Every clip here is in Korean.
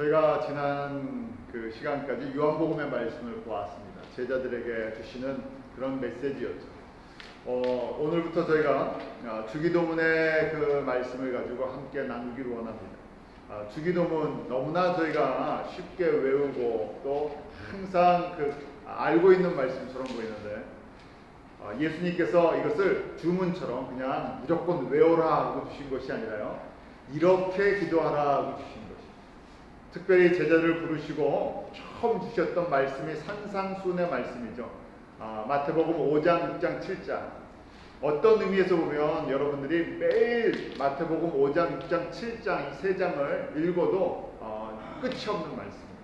저희가 지난 그 시간까지 요한복음의 말씀을 보았습니다. 제자들에게 주시는 그런 메시지였죠. 오늘부터 저희가 주기도문의 그 말씀을 가지고 함께 나누기를 원합니다. 주기도문 너무나 저희가 쉽게 외우고 또 항상 알고 있는 말씀처럼 보이는데 예수님께서 이것을 주문처럼 그냥 무조건 외워라 하고 주신 것이 아니라요, 이렇게 기도하라 하고 주신 것입니다. 특별히 제자를 부르시고 처음 주셨던 말씀이 산상수훈의 말씀이죠. 마태복음 5장, 6장, 7장. 어떤 의미에서 보면 여러분들이 매일 마태복음 5장, 6장, 7장 이 세 장을 읽어도 끝이 없는 말씀입니다.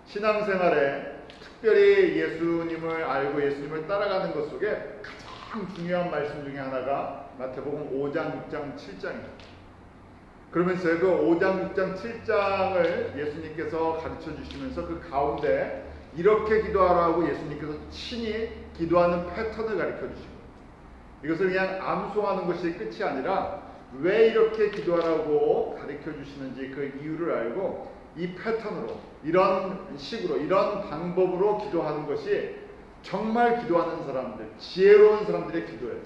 신앙생활에 특별히 예수님을 알고 예수님을 따라가는 것 속에 가장 중요한 말씀 중에 하나가 마태복음 5장, 6장, 7장입니다. 그러면서 그 5장, 6장, 7장을 예수님께서 가르쳐 주시면서 그 가운데 이렇게 기도하라고 예수님께서 친히 기도하는 패턴을 가르쳐 주시고, 이것을 그냥 암송하는 것이 끝이 아니라 왜 이렇게 기도하라고 가르쳐 주시는지 그 이유를 알고 이 패턴으로, 이런 식으로, 이런 방법으로 기도하는 것이 정말 기도하는 사람들, 지혜로운 사람들의 기도예요.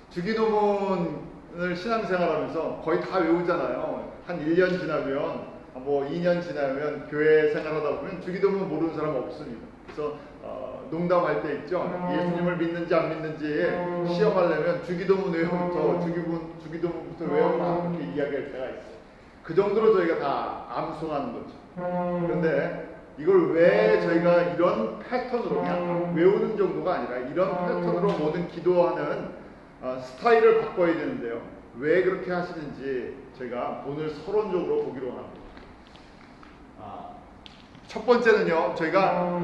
주기도문을 신앙생활하면서 거의 다 외우잖아요. 한 1년 지나면, 2년 지나면 교회 생활하다 보면 주기도문 모르는 사람 없습니다. 그래서 농담할 때 있죠. 예수님을 믿는지 안 믿는지 시험하려면 주기도문 외우부터 주기도문부터 외우라 이렇게 이야기할 때가 있어요. 그 정도로 저희가 다 암송하는 거죠. 그런데 이걸 왜 저희가 이런 패턴으로 그냥 외우는 정도가 아니라 이런 패턴으로 모든 기도하는 스타일을 바꿔야 되는데요. 왜 그렇게 하시는지 저희가 오늘 서론적으로 보기로 합니다. 첫 번째는요, 저희가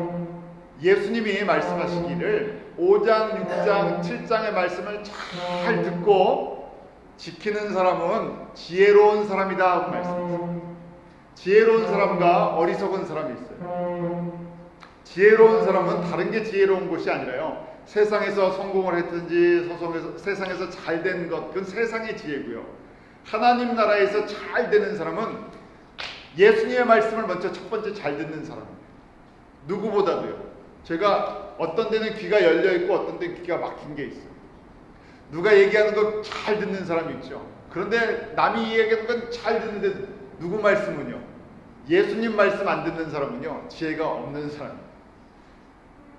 예수님이 말씀하시기를 5장, 6장, 7장의 말씀을 잘 듣고 지키는 사람은 지혜로운 사람이다 하고 말씀하셨어요. 지혜로운 사람과 어리석은 사람이 있어요. 지혜로운 사람은 다른 게 지혜로운 것이 아니라요, 세상에서 성공을 했든지 세상에서 잘 된 것, 그건 세상의 지혜고요. 하나님 나라에서 잘 되는 사람은 예수님의 말씀을 먼저 첫 번째 잘 듣는 사람입니다. 누구보다도요. 제가 어떤 데는 귀가 열려있고 어떤 데는 귀가 막힌 게 있어요. 누가 얘기하는 거 잘 듣는 사람이 있죠. 그런데 남이 얘기하는 건 잘 듣는데 누구 말씀은요? 예수님 말씀 안 듣는 사람은요, 지혜가 없는 사람입니다.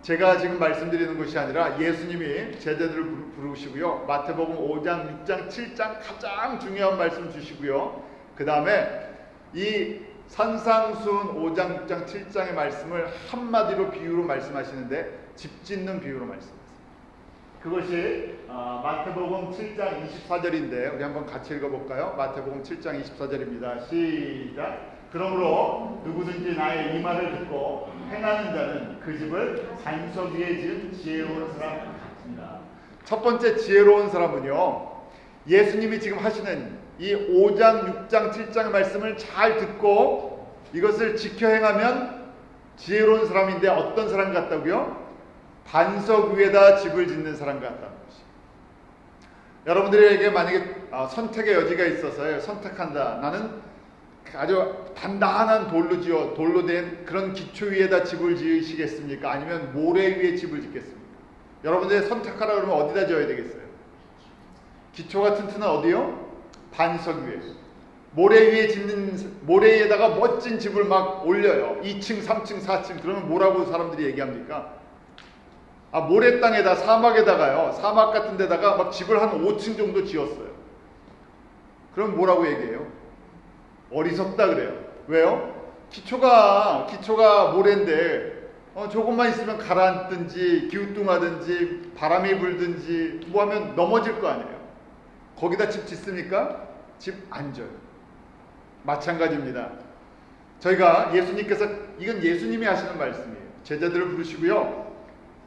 제가 지금 말씀드리는 것이 아니라 예수님이 제자들을 부르시고요, 마태복음 5장, 6장, 7장 가장 중요한 말씀 주시고요, 그 다음에 이 산상수훈 5장, 6장, 7장의 말씀을 한마디로 비유로 말씀하시는데 집 짓는 비유로 말씀하세요. 그것이 마태복음 7장 24절인데 우리 한번 같이 읽어볼까요? 마태복음 7장 24절입니다. 시작. 그러므로 누구든지 나의 이 말을 듣고 행하는 자는 그 집을 반석 위에 지은 지혜로운 사람 같습니다. 첫 번째 지혜로운 사람은요, 예수님이 지금 하시는 이 5장, 6장, 7장의 말씀을 잘 듣고 이것을 지켜 행하면 지혜로운 사람인데 어떤 사람 같다고요? 반석 위에다 집을 짓는 사람 같다는 것이. 여러분들에게 만약에 선택의 여지가 있어서 선택한다. 나는 아주 단단한 돌로 된 그런 기초 위에다 집을 지으시겠습니까? 아니면 모래 위에 집을 짓겠습니까? 여러분들이 선택하라 그러면 어디다 지어야 되겠어요? 기초가 튼튼한 어디요? 반석 위에. 모래 위에다가 멋진 집을 막 올려요. 2층, 3층, 4층. 그러면 뭐라고 사람들이 얘기합니까? 모래 땅에다, 사막에다가요, 사막 같은 데다가 막 집을 한 5층 정도 지었어요. 그럼 뭐라고 얘기해요? 어리석다 그래요. 왜요? 기초가 모래인데 조금만 있으면 가라앉든지 기우뚱하든지 바람이 불든지 뭐 하면 넘어질 거 아니에요. 거기다 집 짓습니까? 집 안 져요. 마찬가지입니다. 저희가 예수님께서, 이건 예수님이 하시는 말씀이에요. 제자들을 부르시고요,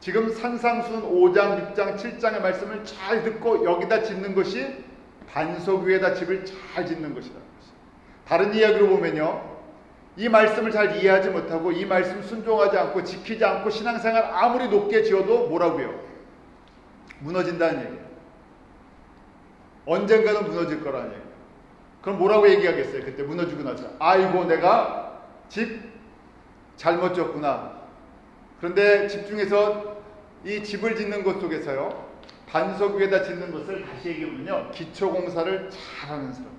지금 산상수훈 5장, 6장, 7장의 말씀을 잘 듣고 여기다 짓는 것이 반석 위에다 집을 잘 짓는 것이라는 것이에요. 다른 이야기로 보면요, 이 말씀을 잘 이해하지 못하고 이 말씀 순종하지 않고 지키지 않고 신앙생활 아무리 높게 지어도 뭐라고요? 무너진다는 얘기예요. 언젠가는 무너질 거라는 얘기예요. 그럼 뭐라고 얘기하겠어요? 그때 무너지고 나서 아이고 내가 집 잘못 졌구나. 그런데 집중해서 이 집을 짓는 것 속에서요, 반석 위에다 짓는 것을 다시 얘기하면요, 기초공사를 잘하는 사람.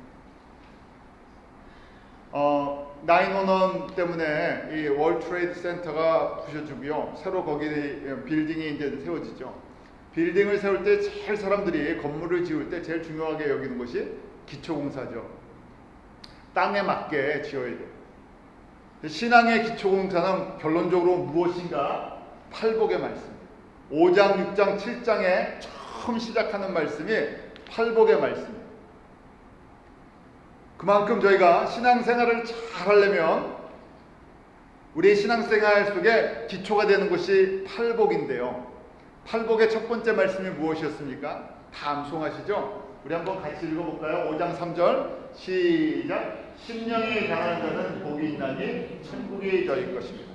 9/11 때문에 이 월드 트레이드 센터가 부셔지고요, 새로 거기 빌딩이 이제 세워지죠. 빌딩을 세울 때 제일 사람들이 건물을 지을 때 제일 중요하게 여기는 것이 기초공사죠. 땅에 맞게 지어야 돼요. 신앙의 기초공사는 결론적으로 무엇인가? 팔복의 말씀. 5장, 6장, 7장에 처음 시작하는 말씀이 팔복의 말씀이에요. 그만큼 저희가 신앙생활을 잘 하려면 우리의 신앙생활 속에 기초가 되는 것이 팔복인데요. 팔복의 첫 번째 말씀이 무엇이었습니까? 다 암송하시죠? 우리 한번 같이 읽어볼까요? 5장 3절 시작. 심령이 강한 자는 복이 있나니 천국이 저희 것입니다.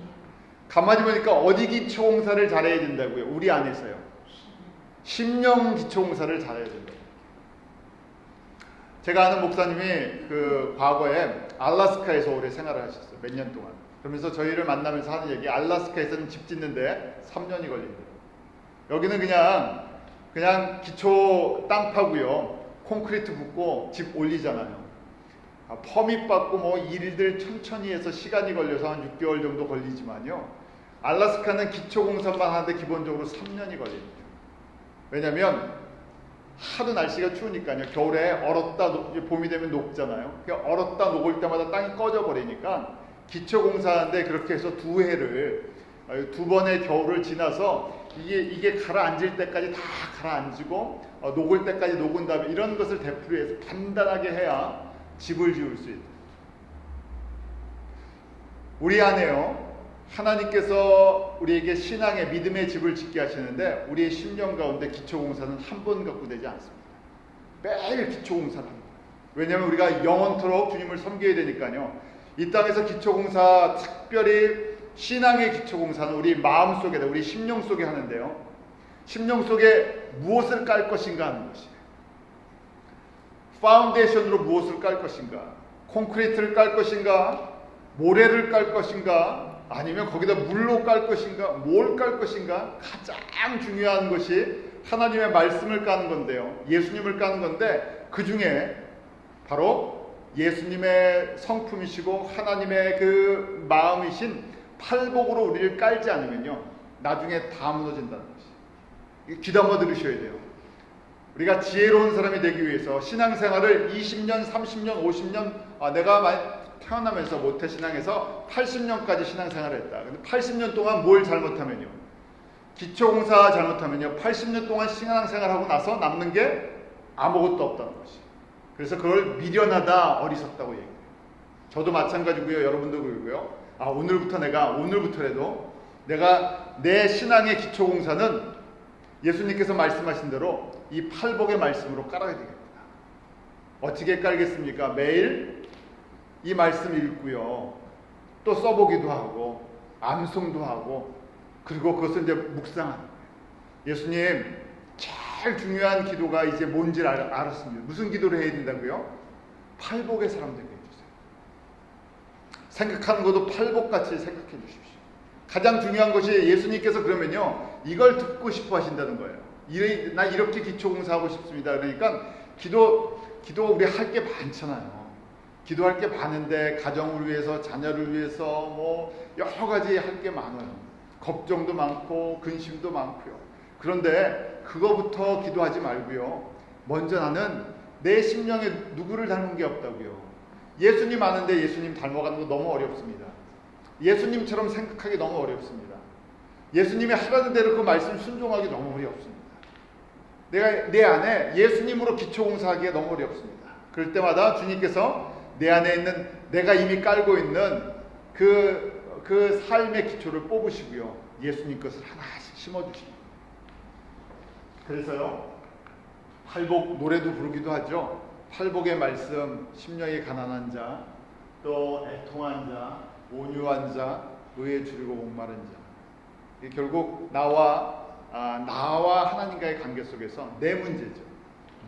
가만히 보니까 어디 기초공사를 잘해야 된다고요? 우리 안에서요. 심령 기초공사를 잘해야 된다고요. 제가 아는 목사님이 그 과거에 알래스카에서 오래 생활을 하셨어요. 몇 년 동안. 그러면서 저희를 만나면서 하는 얘기, 알래스카에서는 집 짓는데 3년이 걸린대요. 여기는 그냥 기초 땅 파고요, 콘크리트 붓고 집 올리잖아요. 퍼밋 받고 뭐 일들 천천히 해서 시간이 걸려서 한 6개월 정도 걸리지만요, 알래스카는 기초공사만 하는데 기본적으로 3년이 걸립니다. 왜냐하면 하도 날씨가 추우니까요. 겨울에 얼었다 봄이 되면 녹잖아요. 얼었다 녹을 때마다 땅이 꺼져버리니까 기초공사하는데 그렇게 해서 2번의 겨울을 지나서 이게 가라앉을 때까지 다 가라앉고 녹을 때까지 녹은 다음에 이런 것을 되풀이해서 단단하게 해야 집을 지을 수 있다. 우리 안에요, 하나님께서 우리에게 신앙의 믿음의 집을 짓게 하시는데 우리의 심령 가운데 기초공사는 한 번 갖고 되지 않습니다. 매일 기초공사를 합니다. 왜냐하면 우리가 영원토록 주님을 섬겨야 되니까요. 이 땅에서 기초공사, 특별히 신앙의 기초공사는 우리 마음속에, 우리 심령 속에 하는데요, 심령 속에 무엇을 깔 것인가 하는 것이에요. 파운데이션으로 무엇을 깔 것인가? 콘크리트를 깔 것인가? 모래를 깔 것인가? 아니면 거기다 물로 깔 것인가? 뭘 깔 것인가? 가장 중요한 것이 하나님의 말씀을 까는 건데요, 예수님을 까는 건데, 그 중에 바로 예수님의 성품이시고 하나님의 그 마음이신 팔복으로 우리를 깔지 않으면요, 나중에 다 무너진다는 것이. 귀 담아 들으셔야 돼요. 우리가 지혜로운 사람이 되기 위해서 신앙생활을 20년, 30년, 50년, 내가 태어나면서 모태신앙에서 80년까지 신앙생활을 했다. 근데 80년 동안 뭘 잘못하면요, 기초공사 잘못하면요, 80년 동안 신앙생활하고 나서 남는 게 아무것도 없다는 것이. 그래서 그걸 미련하다, 어리석다고 얘기해요. 저도 마찬가지고요, 여러분도 그러고요. 오늘부터라도 내가 내 신앙의 기초공사는 예수님께서 말씀하신 대로 이 팔복의 말씀으로 깔아야 되겠구나. 어떻게 깔겠습니까? 매일 이 말씀 읽고요, 또 써보기도 하고 암송도 하고, 그리고 그것을 이제 묵상하는 거예요. 예수님, 제일 중요한 기도가 이제 뭔지 알았습니다. 무슨 기도를 해야 된다고요? 팔복의 사람 되게 해주세요. 생각하는 것도 팔복같이 생각해 주십시오. 가장 중요한 것이 예수님께서 그러면요, 이걸 듣고 싶어 하신다는 거예요. 나 이렇게 기초공사하고 싶습니다. 그러니까 기도 우리 할 게 많잖아요. 기도할 게 많은데 가정을 위해서, 자녀를 위해서 뭐 여러 가지 할 게 많아요. 걱정도 많고 근심도 많고요. 그런데 그거부터 기도하지 말고요, 먼저 나는 내 심령에 누구를 닮은 게 없다고요. 예수님 아는데 예수님 닮아가는 거 너무 어렵습니다. 예수님처럼 생각하기 너무 어렵습니다. 예수님이 하라는 대로 그 말씀 순종하기 너무 어렵습니다. 내가 내 안에 예수님으로 기초공사하기가 너무 어렵습니다. 그럴 때마다 주님께서 내 안에 있는, 내가 이미 깔고 있는 그 삶의 기초를 뽑으시고요, 예수님 것을 하나씩 심어주십니다. 그래서요, 팔복 노래도 부르기도 하죠. 팔복의 말씀, 심령이 가난한 자, 또 애통한 자, 온유한 자, 의에 줄이고 목마른 자. 이게 결국 나와 하나님과의 관계 속에서 내 문제죠.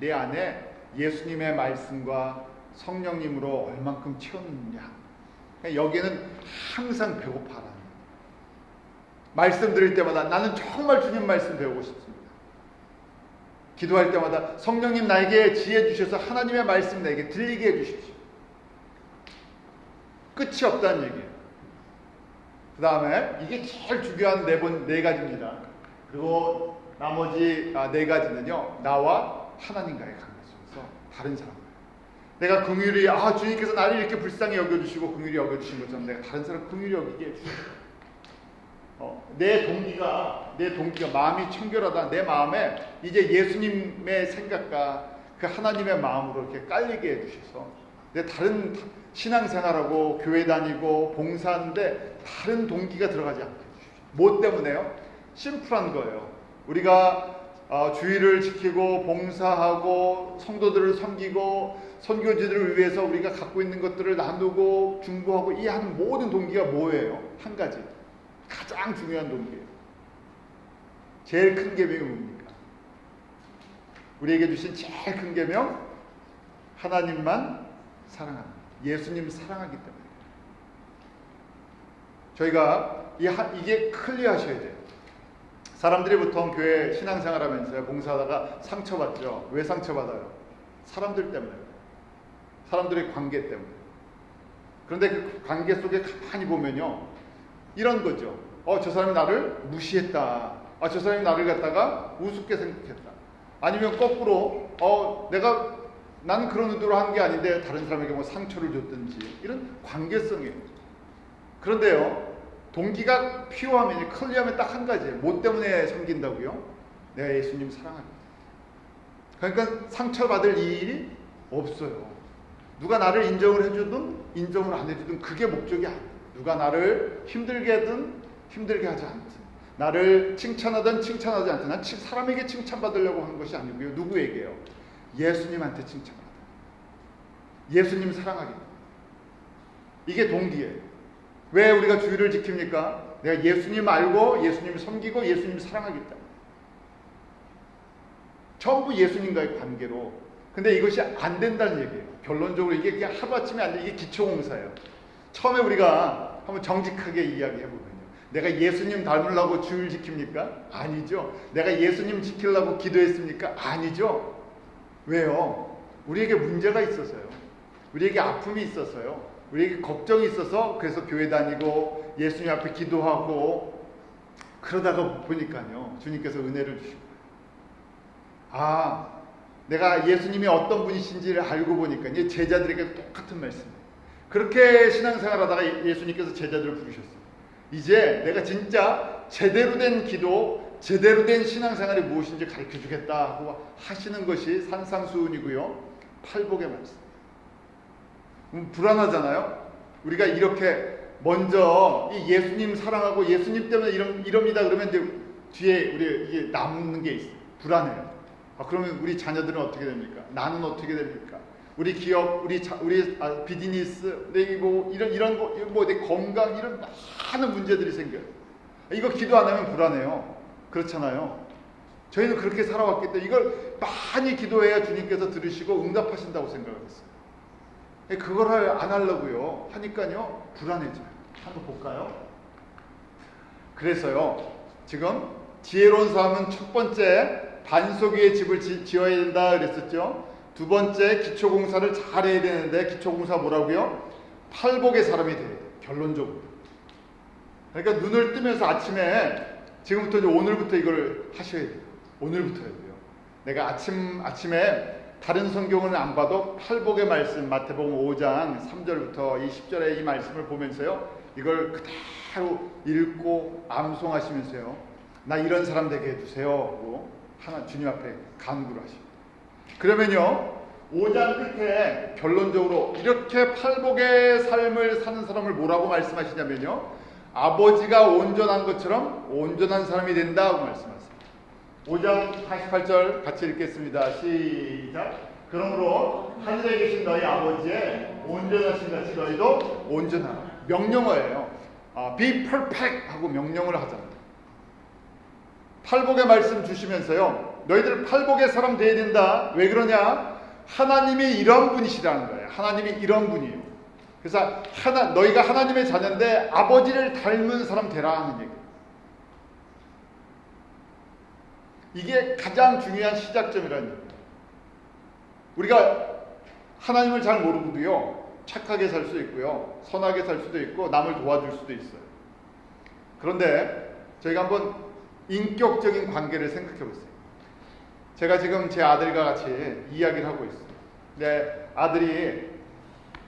내 안에 예수님의 말씀과 성령님으로 얼만큼 채웠느냐. 여기에는 항상 배고파라는 거예요. 말씀 드릴 때마다 나는 정말 주님 말씀 배우고 싶습니다. 기도할 때마다 성령님 나에게 지혜 주셔서 하나님의 말씀 내게 들리게 해주십시오. 끝이 없다는 얘기예요. 그 다음에 이게 제일 중요한 네 가지입니다. 그리고 나머지 네 가지는요, 나와 하나님과의 관계 속에서 다른 사람, 내가 긍휼히 주님께서 나를 이렇게 불쌍히 여겨주시고 긍휼히 여겨주신 것처럼 내가 다른 사람 긍휼히 여기게 해주세요. 내 동기가 마음이 청결하다. 내 마음에 이제 예수님의 생각과 그 하나님의 마음으로 이렇게 깔리게 해주셔서 내 다른 신앙생활하고 교회 다니고 봉사하는데 다른 동기가 들어가지 않게 해주십시오. 뭐 때문에요? 심플한 거예요. 우리가 주의를 지키고 봉사하고 성도들을 섬기고 선교지들을 위해서 우리가 갖고 있는 것들을 나누고 중보하고 이 하는 모든 동기가 뭐예요? 한 가지. 가장 중요한 동기예요. 제일 큰 계명이 뭡니까? 우리에게 주신 제일 큰 계명, 하나님만 사랑하는, 예수님 사랑하기 때문에. 저희가 이게 클리어하셔야 돼요. 사람들이 보통 교회 신앙생활 하면서 봉사하다가 상처받죠. 왜 상처받아요? 사람들 때문에. 사람들의 관계 때문에. 그런데 그 관계 속에 가만히 보면요, 이런 거죠. 저 사람이 나를 무시했다. 저 사람이 나를 갖다가 우습게 생각했다. 아니면 거꾸로 나는 그런 의도로 한 게 아닌데 다른 사람에게 뭐 상처를 줬든지, 이런 관계성이에요. 그런데요, 동기가 피요하면, 클리어하면 딱 한 가지예요. 뭐 때문에 섬긴다고요? 내가 예수님 사랑합니다. 그러니까 상처받을 일이 없어요. 누가 나를 인정을 해주든 인정을 안 해주든 그게 목적이 아니에요. 누가 나를 힘들게 하든 힘들게 하지 않든, 나를 칭찬하든 칭찬하지 않든, 난 사람에게 칭찬받으려고 하는 것이 아니고요. 누구에게요? 예수님한테 칭찬받아요. 예수님 사랑하기. 이게 동기예요. 왜 우리가 주의를 지킵니까? 내가 예수님 알고 예수님 섬기고 예수님 사랑하기 때문에. 전부 예수님과의 관계로. 근데 이것이 안 된다는 얘기예요. 결론적으로 이게 그냥 하루아침에 안 돼. 이게 기초공사예요. 처음에 우리가 한번 정직하게 이야기해보면요, 내가 예수님 닮으려고 주의를 지킵니까? 아니죠. 내가 예수님 지키려고 기도했습니까? 아니죠. 왜요? 우리에게 문제가 있어서요. 우리에게 아픔이 있어서요. 우리에게 걱정이 있어서 그래서 교회 다니고 예수님 앞에 기도하고 그러다가 보니까요, 주님께서 은혜를 주시고, 내가 예수님이 어떤 분이신지를 알고 보니까 제자들에게 똑같은 말씀이에요. 그렇게 신앙생활하다가 예수님께서 제자들을 부르셨어요. 이제 내가 진짜 제대로 된 기도, 제대로 된 신앙생활이 무엇인지 가르쳐주겠다 하고 하시는 것이 산상수훈이고요, 팔복의 말씀. 불안하잖아요. 우리가 이렇게 먼저 이 예수님 사랑하고 예수님 때문에 이럽니다 그러면 이제 뒤에 우리 이게 남는 게 있어요. 불안해요. 그러면 우리 자녀들은 어떻게 됩니까? 나는 어떻게 됩니까? 우리 기업, 우리 비즈니스, 이런 거, 내 건강, 이런 많은 문제들이 생겨요. 이거 기도 안 하면 불안해요. 그렇잖아요. 저희는 그렇게 살아왔기 때문에 이걸 많이 기도해야 주님께서 들으시고 응답하신다고 생각을 했어요. 그걸 안 하려고요 하니까요, 불안해져요. 한번 볼까요? 그래서요, 지금 지혜로운 사람은 첫 번째 반석 위에 집을 지어야 된다 그랬었죠. 두 번째 기초공사를 잘해야 되는데, 기초공사 뭐라고요? 팔복의 사람이 돼요. 결론적으로. 그러니까 눈을 뜨면서 아침에, 지금부터 이제 오늘부터 이걸 하셔야 돼요. 오늘부터 해야 돼요. 내가 아침에 다른 성경은 안 봐도 팔복의 말씀, 마태복음 5장 3절부터 이 10절의 이 말씀을 보면서요, 이걸 그대로 읽고 암송하시면서요, 나 이런 사람 되게 해주세요 하고 주님 앞에 간구를 하십니다. 그러면요, 5장 끝에 결론적으로 이렇게 팔복의 삶을 사는 사람을 뭐라고 말씀하시냐면요, 아버지가 온전한 것처럼 온전한 사람이 된다고 말씀하세요. 5장 48절 같이 읽겠습니다. 시작. 그러므로 하늘에 계신 너희 아버지의 온전하신 같이 너희도 온전하라. 명령어예요. Be perfect 하고 명령을 하잖아요. 팔복의 말씀 주시면서요, 너희들 팔복의 사람 돼야 된다. 왜 그러냐? 하나님이 이런 분이시라는 거예요. 하나님이 이런 분이에요. 그래서 너희가 하나님의 자녀인데 아버지를 닮은 사람 되라 하는 얘기예요. 이게 가장 중요한 시작점이라는 얘기예요. 우리가 하나님을 잘 모르고도요, 착하게 살 수 있고요, 선하게 살 수도 있고 남을 도와줄 수도 있어요. 그런데 저희가 한번 인격적인 관계를 생각해 보세요. 제가 지금 제 아들과 같이 이야기를 하고 있어요. 근데 아들이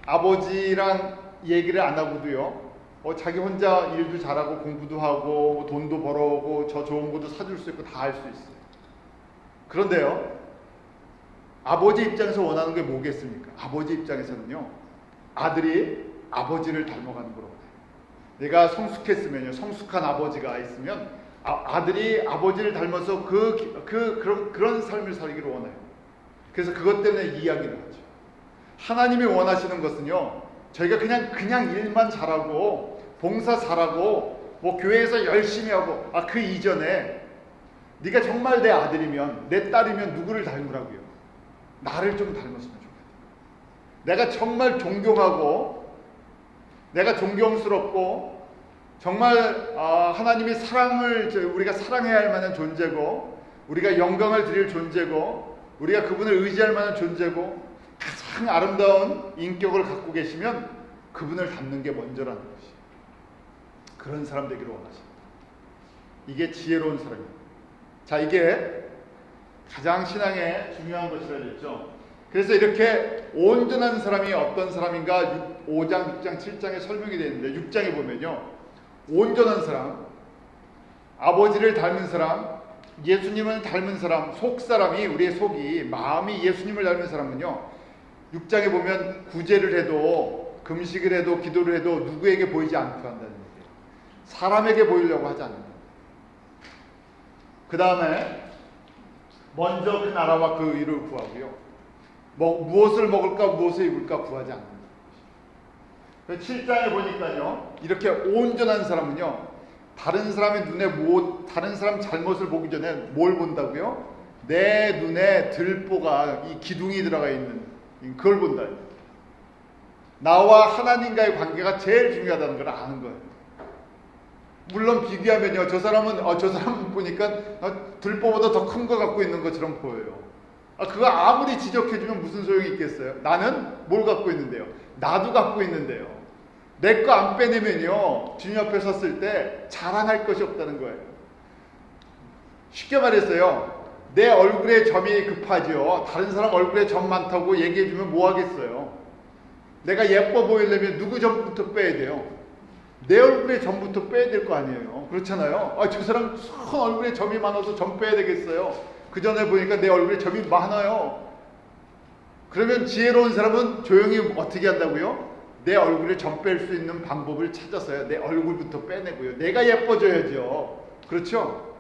아버지랑 얘기를 안 하고도요, 자기 혼자 일도 잘하고 공부도 하고 돈도 벌어오고 저 좋은 것도 사줄 수 있고 다 할 수 있어요. 그런데요, 아버지 입장에서 원하는 게 뭐겠습니까? 아버지 입장에서는요, 아들이 아버지를 닮아가는 거로 원해요. 내가 성숙했으면요, 성숙한 아버지가 있으면 아들이 아버지를 닮아서 그런 삶을 살기를 원해요. 그래서 그것 때문에 이야기를 하죠. 하나님이 원하시는 것은요, 저희가 그냥 일만 잘하고 봉사 잘하고 뭐 교회에서 열심히 하고, 그 이전에 네가 정말 내 아들이면, 내 딸이면 누구를 닮으라고요? 나를 좀 닮았으면 좋겠다. 내가 정말 존경하고, 내가 존경스럽고, 정말 하나님의 사랑을 우리가 사랑해야 할 만한 존재고, 우리가 영광을 드릴 존재고, 우리가 그분을 의지할 만한 존재고, 가장 아름다운 인격을 갖고 계시면 그분을 닮는 게 먼저라는 것이, 그런 사람 되기를 원하십니다. 이게 지혜로운 사람입니다. 자, 이게 가장 신앙에 중요한 것이라 했죠. 그래서 이렇게 온전한 사람이 어떤 사람인가 5장, 6장, 7장에 설명이 되어 있는데, 6장에 보면요, 온전한 사람, 아버지를 닮은 사람, 예수님을 닮은 사람, 속사람이, 우리의 속이, 마음이 예수님을 닮은 사람은요, 6장에 보면 구제를 해도, 금식을 해도, 기도를 해도 누구에게 보이지 않고 한다는 얘기예요. 사람에게 보이려고 하지 않는다. 그 다음에 먼저 그 나라와 그 의를 구하고요, 무엇을 먹을까 무엇을 입을까 구하지 않는다. 7장에 보니까요, 이렇게 온전한 사람은요, 다른 사람의 눈에 다른 사람 잘못을 보기 전에 뭘 본다고요? 내 눈에 들보가, 이 기둥이 들어가 있는 그걸 본다. 나와 하나님과의 관계가 제일 중요하다는 걸 아는 거예요. 물론 비교하면요, 저 사람 보니까 들보보다 더 큰 거 갖고 있는 것처럼 보여요. 그거 아무리 지적해주면 무슨 소용이 있겠어요? 나는 뭘 갖고 있는데요? 나도 갖고 있는데요. 내 거 안 빼내면요, 주님 앞에 섰을 때 자랑할 것이 없다는 거예요. 쉽게 말해서요, 내 얼굴에 점이 급하죠. 다른 사람 얼굴에 점 많다고 얘기해주면 뭐 하겠어요? 내가 예뻐 보이려면 누구 점부터 빼야 돼요? 내 얼굴에 점부터 빼야 될 거 아니에요. 그렇잖아요. 저 사람 큰 얼굴에 점이 많아서 점 빼야 되겠어요? 그 전에 보니까 내 얼굴에 점이 많아요. 그러면 지혜로운 사람은 조용히 어떻게 한다고요? 내 얼굴에 점 뺄 수 있는 방법을 찾아서요, 내 얼굴부터 빼내고요. 내가 예뻐져야죠. 그렇죠?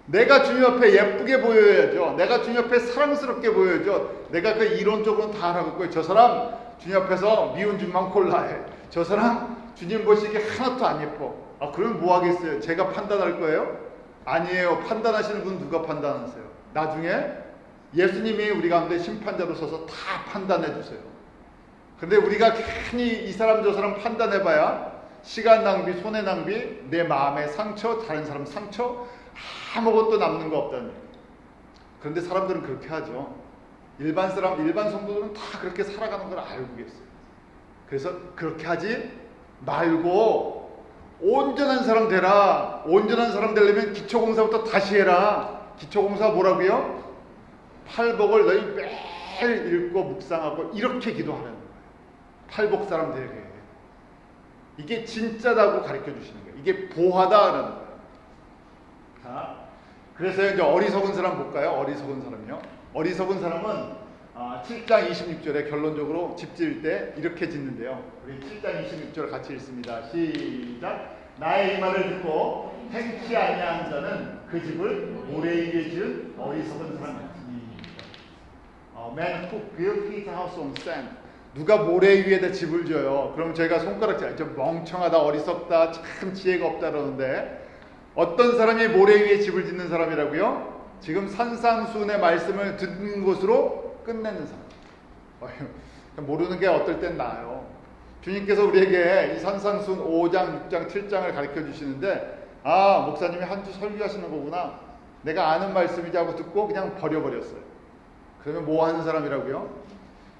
내가 주님 앞에 예쁘게 보여야죠. 내가 주님 앞에 사랑스럽게 보여야죠. 내가 그 이론적으로는 다 알아듣고, 저 사람 주님 앞에서 미운 줄만 골라해, 저 사람 주님 보시기에 하나도 안 예뻐. 그러면 뭐 하겠어요? 제가 판단할 거예요? 아니에요. 판단하시는 분 누가 판단하세요? 나중에 예수님이 우리 가운데 심판자로 서서 다 판단해 주세요. 근데 우리가 괜히 이 사람 저 사람 판단해봐야 시간 낭비, 손해 낭비, 내 마음의 상처, 다른 사람 상처, 아무것도 남는 거 없다는 얘기예요. 그런데 사람들은 그렇게 하죠. 일반 성도들은 다 그렇게 살아가는 걸 알고 계세요. 그래서 그렇게 하지 말고 온전한 사람 되라. 온전한 사람 되려면 기초공사부터 다시 해라. 기초공사 뭐라고요? 팔복을 너희 매일 읽고 묵상하고 이렇게 기도하는 거예요. 팔복 사람 되게. 이게 진짜다고 가르쳐 주시는 거예요. 이게 보하다라는 거예요. 자, 그래서 이제 어리석은 사람 볼까요? 어리석은 사람요. 어리석은 사람은 7장 26절에 결론적으로 집 지을 때 이렇게 짓는데요. 우리 7장 26절 같이 읽습니다. 시작. 나의 이 말을 듣고 행치 아니한 자는 그 집을 모래 위에 지은 어리석은 사람 같으니. Man who built his house on sand. 누가 모래 위에다 집을 지어요. 그럼 저희가 손가락질, 좀 멍청하다, 어리석다, 참 지혜가 없다 그러는데, 어떤 사람이 모래 위에 집을 짓는 사람이라고요? 지금 산상수훈의 말씀을 듣는 것으로 끝내는 사람. 모르는 게 어떨 땐 나아요. 주님께서 우리에게 이 산상순 5장, 6장, 7장을 가르쳐 주시는데, 아, 목사님이 한 주 설교하시는 거구나, 내가 아는 말씀이지 하고 듣고 그냥 버려버렸어요. 그러면 뭐 하는 사람이라고요?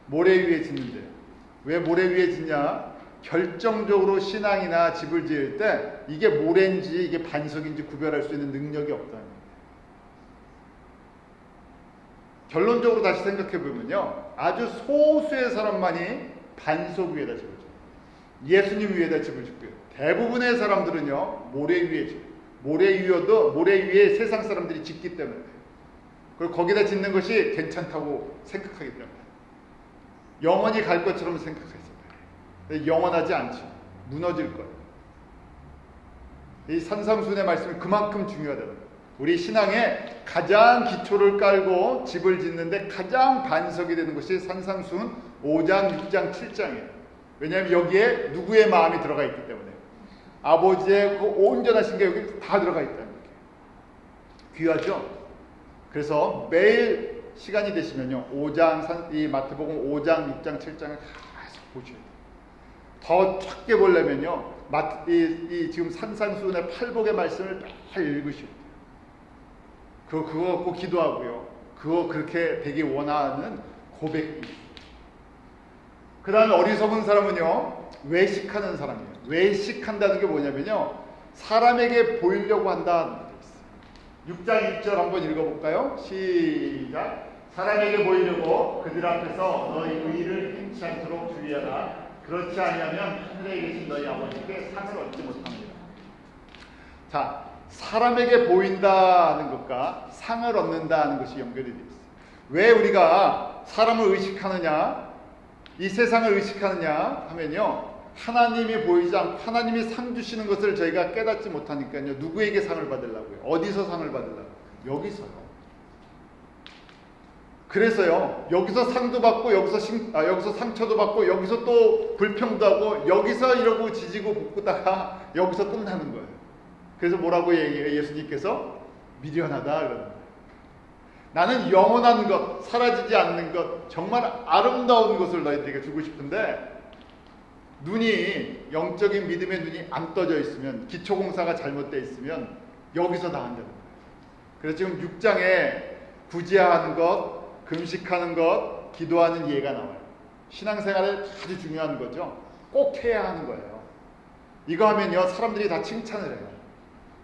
모래 위에 짓는데요. 왜 모래 위에 짓냐? 결정적으로 신앙이나 집을 지을 때 이게 모래인지 이게 반석인지 구별할 수 있는 능력이 없다는 거예요. 결론적으로 다시 생각해 보면요, 아주 소수의 사람만이 반석 위에다 집을 짓고 예수님 위에다 집을 짓고요. 대부분의 사람들은요, 모래 위에 짓고, 모래 위에 세상 사람들이 짓기 때문에, 그리고 거기다 짓는 것이 괜찮다고 생각하기 때문에, 영원히 갈 것처럼 생각했어요. 영원하지 않죠. 무너질 거예요. 이 산상순의 말씀이 그만큼 중요하다는 거예요. 우리 신앙의 가장 기초를 깔고 집을 짓는데 가장 반석이 되는 것이 산상순 5장, 6장, 7장이에요. 왜냐하면 여기에 누구의 마음이 들어가 있기 때문에, 아버지의 그 온전하신 게 여기 다 들어가 있다는 거예요. 귀하죠? 그래서 매일 시간이 되시면요, 이 마태복음 5장, 6장, 7장을 계속 보셔야 돼요. 더 찾게 보려면요, 지금 산상순의 팔복의 말씀을 매일 읽으셔야 돼요. 그거 갖고 기도하고요. 그거 그렇게 되기 원하는 고백이. 그 다음에 어리석은 사람은요, 외식하는 사람이에요. 외식한다는 게 뭐냐면요, 사람에게 보이려고 한다는 게 있어요. 6장 1절 한번 읽어볼까요? 시작. 사람에게 보이려고 그들 앞에서 너희 의를 행치 않도록 주의하라. 그렇지 않으면 하늘에 계신 너희 아버지께 상을 얻지 못합니다. 자, 사람에게 보인다는 것과 상을 얻는다는 것이 연결이 되어 있어요. 왜 우리가 사람을 의식하느냐, 이 세상을 의식하느냐 하면요, 하나님이 보이지 않고 하나님이 상 주시는 것을 저희가 깨닫지 못하니까요, 누구에게 상을 받으려고요? 어디서 상을 받으려고요? 여기서요. 그래서요, 여기서 상도 받고 여기서 상처도 받고 여기서 또 불평도 하고 여기서 이러고 지지고 볶다가 여기서 끝나는 거예요. 그래서 뭐라고 얘기해요? 예수님께서 미련하다 그러는 거예요. 나는 영원한 것, 사라지지 않는 것, 정말 아름다운 것을 너희들에게 주고 싶은데, 눈이, 영적인 믿음의 눈이 안 떠져 있으면, 기초공사가 잘못되어 있으면 여기서 나간다는 거예요. 그래서 지금 6장에 구제하는 것, 금식하는 것, 기도하는 예가 나와요. 신앙생활에 아주 중요한 거죠. 꼭 해야 하는 거예요. 이거 하면요, 사람들이 다 칭찬을 해요.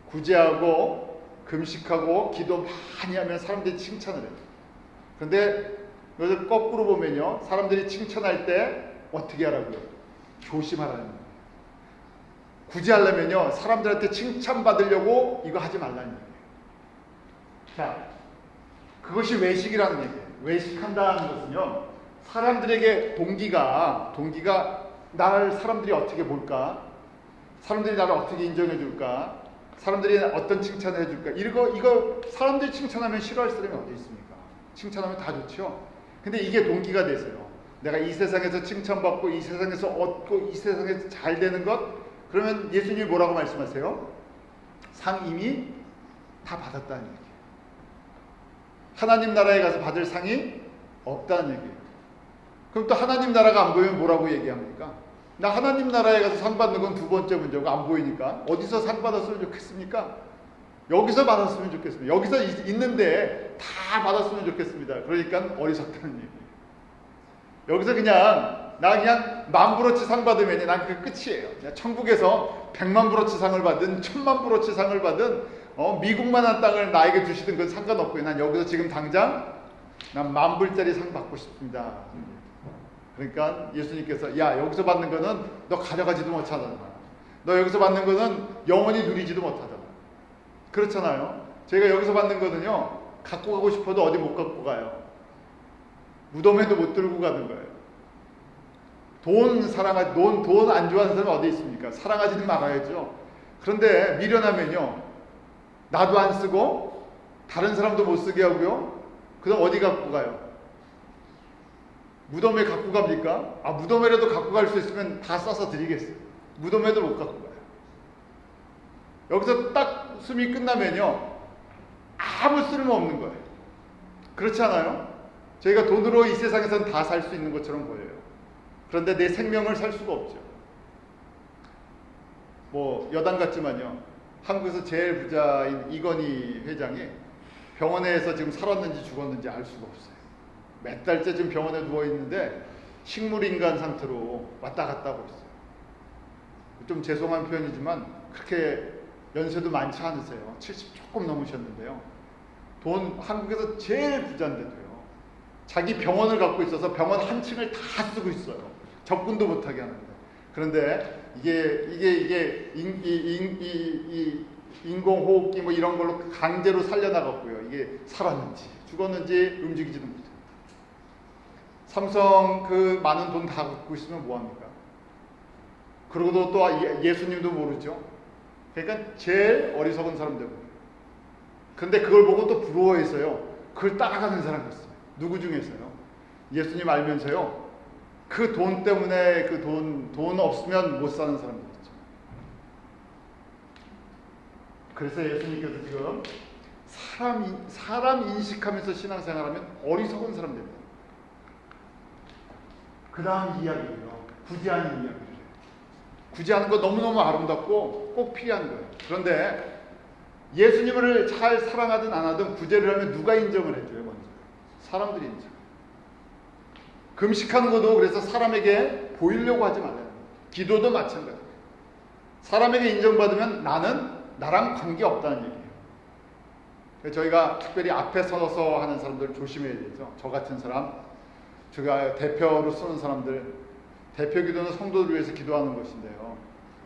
구제하고 금식하고 기도 많이 하면 사람들이 칭찬을 해요. 그런데 이걸 거꾸로 보면요, 사람들이 칭찬할 때 어떻게 하라고요? 조심하라는 거예요. 구제하려면요, 사람들한테 칭찬받으려고 이거 하지 말라는 얘기예요. 자, 그것이 외식이라는 얘기예요. 외식한다는 것은요, 사람들에게 동기가 나를 사람들이 어떻게 볼까? 사람들이 나를 어떻게 인정해 줄까? 사람들이 어떤 칭찬을 해줄까? 이거 사람들이 칭찬하면 싫어할 사람이 어디 있습니까? 칭찬하면 다 좋죠. 근데 이게 동기가 되세요. 내가 이 세상에서 칭찬받고 이 세상에서 얻고 이 세상에서 잘 되는 것, 그러면 예수님이 뭐라고 말씀하세요? 상 이미 다 받았다는 얘기예요. 하나님 나라에 가서 받을 상이 없다는 얘기예요. 그럼 또 하나님 나라가 안 보이면 뭐라고 얘기합니까? 나 하나님 나라에 가서 상 받는 건 두 번째 문제고, 안 보이니까 어디서 상 받았으면 좋겠습니까? 여기서 받았으면 좋겠습니다. 여기서 있는데 다 받았으면 좋겠습니다. 그러니까 어리석다는 얘기예요. 여기서 나 그냥 10,000브로치 상 받으면 난 그게 끝이에요. 천국에서 100,000브로치 상을 받은 1,000,000브로치 상을 받은 미국만한 땅을 나에게 주시든 그건 상관없고요. 난 여기서 지금 당장 난 10,000불짜리 상 받고 싶습니다. 그러니까 예수님께서, 야, 여기서 받는 거는 너 가져가지도 못하잖아. 너 여기서 받는 거는 영원히 누리지도 못하잖아. 그렇잖아요. 저희가 여기서 받는 거는요, 갖고 가고 싶어도 어디 못 갖고 가요. 무덤에도 못 들고 가는 거예요. 돈 안 좋아하는 사람이 어디 있습니까? 사랑하지는 말아야죠. 그런데 미련하면요, 나도 안 쓰고 다른 사람도 못 쓰게 하고요, 그다음 어디 갖고 가요? 무덤에 갖고 갑니까? 무덤에라도 갖고 갈 수 있으면 다 싸서 드리겠어요. 무덤에도 못 갖고 가요. 여기서 딱 숨이 끝나면요, 아무 쓸모 없는 거예요. 그렇지 않아요? 저희가 돈으로 이 세상에서는 다 살 수 있는 것처럼 보여요. 그런데 내 생명을 살 수가 없죠. 뭐 여담 같지만요, 한국에서 제일 부자인 이건희 회장이 병원에서 지금 살았는지 죽었는지 알 수가 없어요. 몇 달째 지금 병원에 누워 있는데 식물인간 상태로 왔다 갔다 하고 있어요. 좀 죄송한 표현이지만 그렇게 연세도 많지 않으세요. 70 조금 넘으셨는데요. 돈 한국에서 제일 부자인데도요, 자기 병원을 갖고 있어서 병원 한 층을 다 쓰고 있어요. 접근도 못하게 하는데. 그런데 이게 인공호흡기 뭐 이런 걸로 강제로 살려나갔고요. 이게 살았는지 죽었는지 움직이지도 못해요. 삼성 그 많은 돈 다 갖고 있으면 뭐합니까? 그러고도 또 예수님도 모르죠. 그러니까 제일 어리석은 사람들. 근데 그걸 보고 또 부러워해서요, 그걸 따라가는 사람이 있어요. 누구 중에서요? 예수님 알면서요, 그 돈 때문에 그 돈 없으면 못 사는 사람들 있죠. 그래서 예수님께서 지금 사람 인식하면서 신앙생활하면 어리석은 사람들입니다. 그 다음 이야기예요. 구제하는 이야기예요. 구제하는 거 너무너무 아름답고 꼭 필요한 거예요. 그런데 예수님을 잘 사랑하든 안 하든 구제를 하면 누가 인정을 해줘요? 먼저 사람들이 인정. 금식하는 것도 그래서 사람에게 보이려고 하지 말아요. 기도도 마찬가지예요. 사람에게 인정받으면 나랑 관계없다는 얘기예요. 저희가 특별히 앞에 서서 하는 사람들 조심해야 되죠. 저 같은 사람, 제가 대표로 쓰는 사람들, 대표 기도는 성도들 위해서 기도하는 것인데요,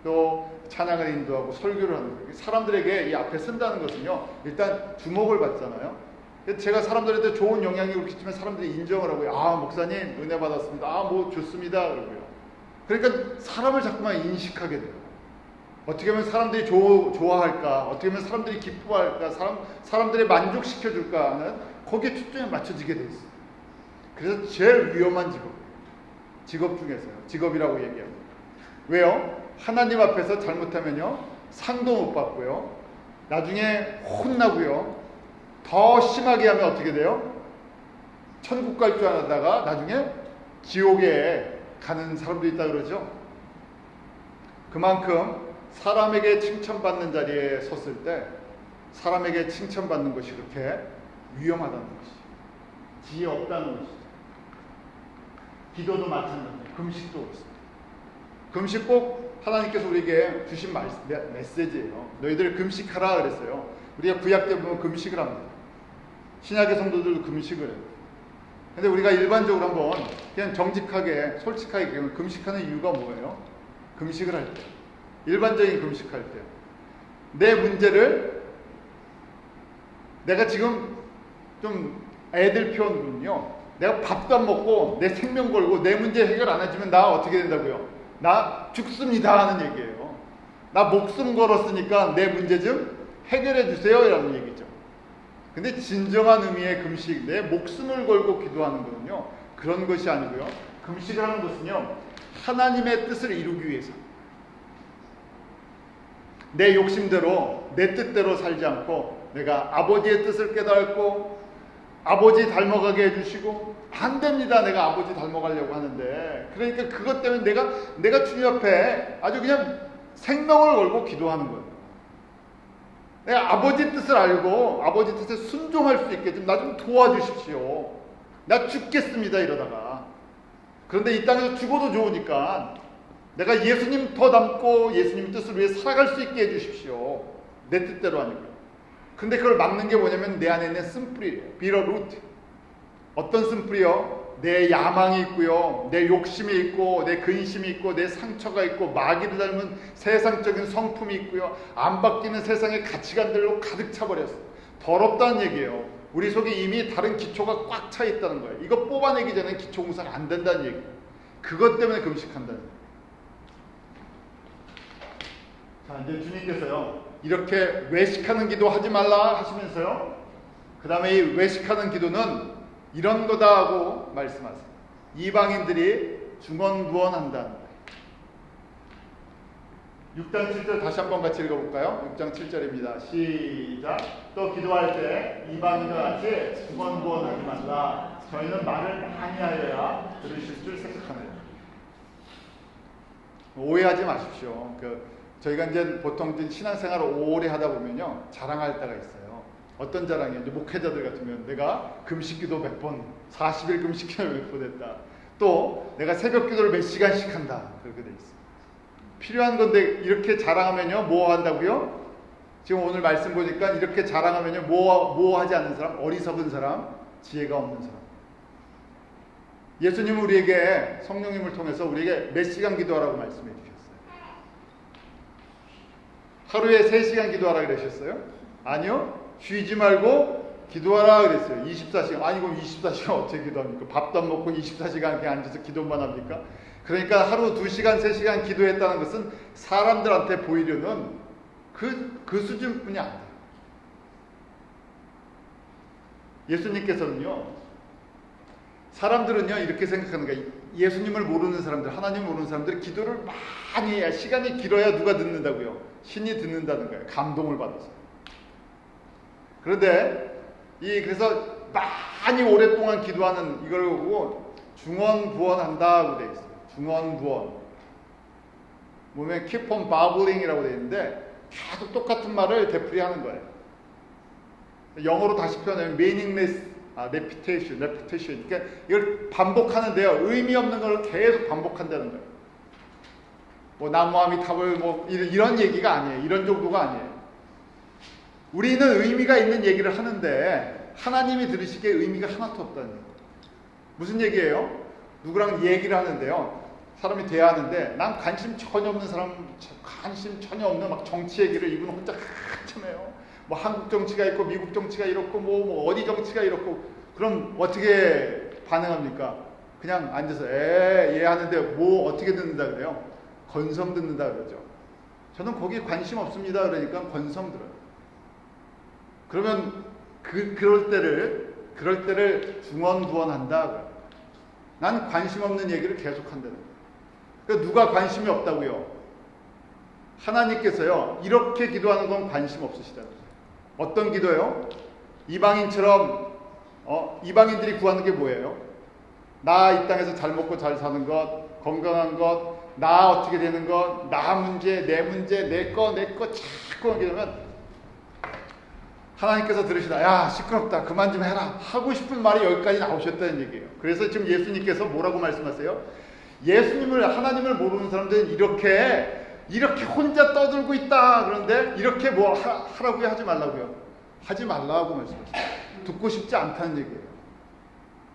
또 찬양을 인도하고 설교를 하는 거예요. 사람들에게 이 앞에 쓴다는 것은요, 일단 주목을 받잖아요. 제가 사람들한테 좋은 영향력을 끼치면 사람들이 인정을 하고요. 아, 목사님 은혜 받았습니다. 아, 뭐 좋습니다. 그러고요. 그러니까 사람을 자꾸만 인식하게 돼요. 어떻게 하면 사람들이 좋아할까? 어떻게 하면 사람들이 기뻐할까? 사람들이 만족시켜줄까 하는 거기에 초점이 맞춰지게 돼 있어요. 그래서 제일 위험한 직업 중에서요. 직업이라고 얘기합니다. 왜요? 하나님 앞에서 잘못하면요, 상도 못 받고요, 나중에 혼나고요, 더 심하게 하면 어떻게 돼요? 천국 갈 줄 알았다가 나중에 지옥에 가는 사람도 있다 그러죠. 그만큼 사람에게 칭찬받는 자리에 섰을 때 사람에게 칭찬받는 것이 그렇게 위험하다는 것이, 지혜 없다는 것이죠. 기도도 마찬가지예요. 금식도 그렇습니다. 금식 꼭 하나님께서 우리에게 주신 메시지예요. 너희들 금식하라 그랬어요. 우리가 구약 때 보면 금식을 합니다. 신약의 성도들도 금식을 해요. 근데 우리가 일반적으로 한번 그냥 정직하게 솔직하게 금식하는 이유가 뭐예요? 금식을 할 때, 일반적인 금식할 때 내 문제를, 내가 지금 좀 애들 표현으로는요, 내가 밥도 안 먹고 내 생명 걸고 내 문제 해결 안 해주면 나 어떻게 된다고요? 나 죽습니다 하는 얘기예요. 나 목숨 걸었으니까 내 문제 좀 해결해 주세요 라는 얘기죠. 근데 진정한 의미의 금식, 내 목숨을 걸고 기도하는 거는요, 그런 것이 아니고요, 금식을 하는 것은요, 하나님의 뜻을 이루기 위해서 내 욕심대로 내 뜻대로 살지 않고 내가 아버지의 뜻을 깨닫고 아버지 닮아가게 해주시고, 안 됩니다 내가 아버지 닮아가려고 하는데, 그러니까 그것 때문에 내가 주님 앞에 아주 그냥 생명을 걸고 기도하는 거예요. 내가 아버지 뜻을 알고 아버지 뜻에 순종할 수 있게 좀 나 좀 도와주십시오. 나 죽겠습니다 이러다가. 그런데 이 땅에서 죽어도 좋으니까 내가 예수님 더 닮고 예수님 뜻을 위해 살아갈 수 있게 해주십시오. 내 뜻대로 아니고요. 근데 그걸 막는 게 뭐냐면 내 안에 있는 쓴뿌리예요. 비러 루트. 어떤 쓴뿌리요? 내 야망이 있고요, 내 욕심이 있고, 내 근심이 있고, 내 상처가 있고, 마귀를 닮은 세상적인 성품이 있고요, 안 바뀌는 세상의 가치관들로 가득 차버렸어요. 더럽다는 얘기예요. 우리 속에 이미 다른 기초가 꽉 차 있다는 거예요. 이거 뽑아내기 전에 기초 공사가 안 된다는 얘기예요. 그것 때문에 금식한다는 거예요. 자, 이제 주님께서요, 이렇게 외식하는 기도 하지 말라 하시면서요, 그 다음에 이 외식하는 기도는 이런 거다 하고 말씀하세요. 이방인들이 중언부언한다는 거예요. 6장 7절 다시 한번 같이 읽어볼까요? 6장 7절입니다. 시작. 또 기도할 때 이방인과 같이 중언부언하지 말라. 저희는 말을 많이 하여야 들으실 줄 생각하네요. 오해하지 마십시오. 저희가 이제 보통 이제 신앙생활을 오래 하다 보면요, 자랑할 때가 있어요. 어떤 자랑이에요? 이제 목회자들 같으면 내가 금식기도 몇 번, 40일 금식기도 몇 번 했다. 또 내가 새벽 기도를 몇 시간씩 한다. 그렇게 돼 있어요. 필요한 건데 이렇게 자랑하면요, 뭐 한다고요? 지금 오늘 말씀 보니까 이렇게 자랑하면요, 뭐 하지 않는 사람, 어리석은 사람, 지혜가 없는 사람. 예수님은 우리에게, 성령님을 통해서 우리에게 몇 시간 기도하라고 말씀해 주셨어요? 하루에 3시간 기도하라 그러셨어요? 아니요. 쉬지 말고 기도하라 그랬어요. 24시간. 아니 그럼 24시간 어떻게 기도합니까? 밥도 안 먹고 24시간 그냥 앉아서 기도만 합니까? 그러니까 하루 2시간, 3시간 기도했다는 것은 사람들한테 보이려는 그 수준뿐이 안 돼요. 예수님께서는요, 사람들은요 이렇게 생각하는 거예요. 예수님을 모르는 사람들, 하나님을 모르는 사람들이 기도를 많이 해야, 시간이 길어야 누가 듣는다고요? 신이 듣는다는 거예요. 감동을 받아서. 그런데 그래서 많이 오랫동안 기도하는 이걸 보고 중언부언한다고 되어 있어요. 중언부언. 보면 keep on babbling이라고 되어 있는데 계속 똑같은 말을 되풀이하는 거예요. 영어로 다시 표현하면 meaningless repetition. 그러니까 이걸 반복하는데요, 의미 없는 걸 계속 반복한다는 거예요. 뭐 나무아미탑을 뭐 이런 얘기가 아니에요. 이런 정도가 아니에요. 우리는 의미가 있는 얘기를 하는데 하나님이 들으시기에 의미가 하나도 없다는 거예요. 무슨 얘기예요? 누구랑 얘기를 하는데요, 사람이 대화하는데 난 관심 전혀 없는 사람, 관심 전혀 없는 막 정치 얘기를 이분은 혼자 한참 해요. 뭐 한국 정치가 있고 미국 정치가 이렇고 뭐 어디 정치가 이렇고. 그럼 어떻게 반응합니까? 그냥 앉아서 예 하는데 뭐 어떻게 듣는다 그래요? 건성 듣는다 그러죠. 저는 거기에 관심 없습니다. 그러니까 건성 들어요. 그러면 그럴 때를 중언부언한다. 난 관심 없는 얘기를 계속한다는 거예요. 그러니까 누가 관심이 없다고요? 하나님께서요 이렇게 기도하는 건 관심 없으시다는 거예요. 어떤 기도요? 이방인처럼 이방인들이 구하는 게 뭐예요? 나 이 땅에서 잘 먹고 잘 사는 것, 건강한 것, 나 어떻게 되는 것, 나 문제, 내 거 자꾸 하게 되면 하나님께서 들으시다, 야 시끄럽다, 그만 좀 해라 하고 싶은 말이 여기까지 나오셨다는 얘기예요. 그래서 지금 예수님께서 뭐라고 말씀하세요? 하나님을 모르는 사람들은 이렇게 혼자 떠들고 있다. 그런데 이렇게 뭐 하라고요? 하지 말라고요? 하지 말라고 말씀하셨어요. 듣고 싶지 않다는 얘기예요.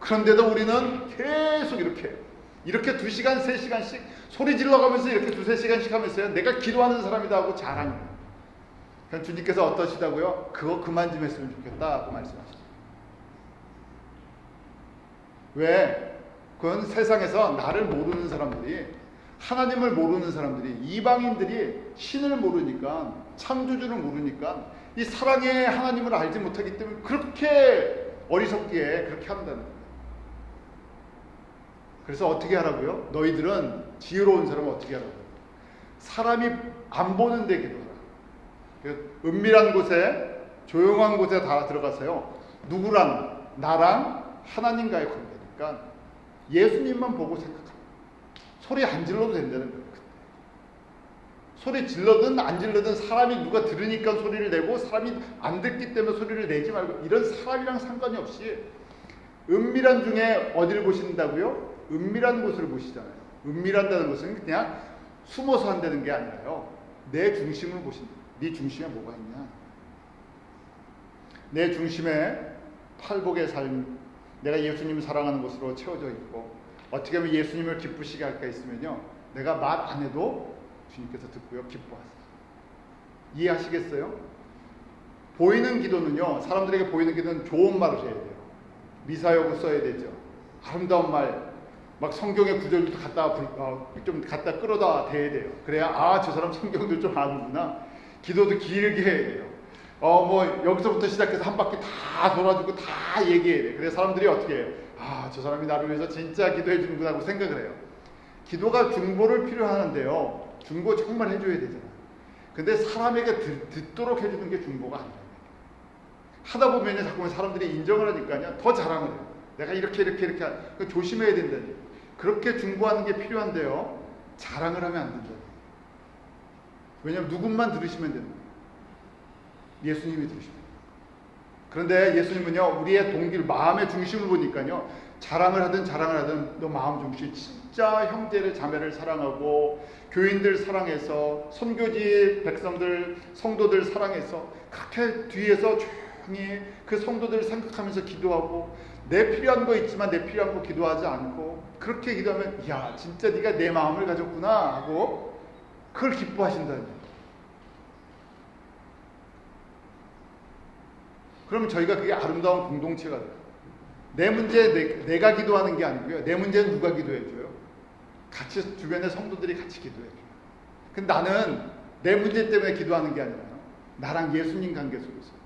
그런데도 우리는 계속 이렇게 2시간, 3시간씩 소리 질러가면서 이렇게 2-3시간씩 하면서요, 내가 기도하는 사람이다 하고 자랑해요. 그럼 주님께서 어떠시다고요? 그거 그만 좀 했으면 좋겠다 고 말씀하셨어요. 왜? 그건 세상에서 나를 모르는 사람들이, 하나님을 모르는 사람들이, 이방인들이 신을 모르니까, 창조주를 모르니까 이 사랑의 하나님을 알지 못하기 때문에 그렇게 어리석기에 그렇게 한다는 거예요. 그래서 어떻게 하라고요? 너희들은, 지혜로운 사람은 어떻게 하라고요? 사람이 안 보는 데 기도하라. 은밀한 곳에, 조용한 곳에 다 들어가서요, 누구랑, 나랑 하나님과의 관계니까 예수님만 보고 생각합니다. 소리 안 질러도 된다는 거예요. 소리 질러든 안 질러든 사람이 누가 들으니까 소리를 내고, 사람이 안 듣기 때문에 소리를 내지 말고, 이런 사람이랑 상관이 없이 은밀한 중에 어디를 보신다고요? 은밀한 곳을 보시잖아요. 은밀한다는 것은 그냥 숨어서 한다는 게 아니라요, 내 중심을 보신다. 네 중심에 뭐가 있냐? 내 중심에 팔복의 삶, 내가 예수님을 사랑하는 것으로 채워져 있고, 어떻게 하면 예수님을 기쁘시게 할까 있으면요, 내가 말 안 해도 주님께서 듣고요, 기뻐하세요. 이해하시겠어요? 보이는 기도는요, 사람들에게 보이는 기도는 좋은 말을 해야 돼요. 미사여구 써야 되죠. 아름다운 말, 막 성경의 구절도 좀 갖다 끌어다 대야 돼요. 그래야 저 사람 성경도 좀 아는구나. 기도도 길게 해야 돼요. 여기서부터 시작해서 한 바퀴 다 돌아주고 다 얘기해야 돼요. 그래서 사람들이 어떻게 해요? 저 사람이 나를 위해서 진짜 기도해 주는구나 하고 생각을 해요. 기도가 중보를 필요하는데요, 중보 정말 해줘야 되잖아요. 근데 사람에게 듣도록 해주는 게 중보가 아니에요. 하다 보면 자꾸 사람들이 인정을 하니까요, 더 자랑을 해요. 내가 이렇게 조심해야 된다니. 그렇게 중보하는 게 필요한데요, 자랑을 하면 안 된다. 왜냐하면 누군만 들으시면 되는 거예요. 예수님이 들으시면. 그런데 예수님은요, 우리의 동기를, 마음의 중심을 보니까요, 자랑을 하든 너 마음 중심, 진짜 형제를 자매를 사랑하고 교인들 사랑해서 선교지 백성들 성도들 사랑해서 그렇게 뒤에서 조용히 그 성도들 생각하면서 기도하고, 내 필요한 거 있지만 내 필요한 거 기도하지 않고 그렇게 기도하면, 야 진짜 네가 내 마음을 가졌구나 하고 그걸 기뻐하신다는 거예요. 그러면 저희가 그게 아름다운 공동체가 돼요. 내 문제 내가 기도하는 게 아니고요, 내 문제는 누가 기도해줘요? 같이 주변의 성도들이 같이 기도해줘요. 근데 나는 내 문제 때문에 기도하는 게 아니라요, 나랑 예수님 관계 속에서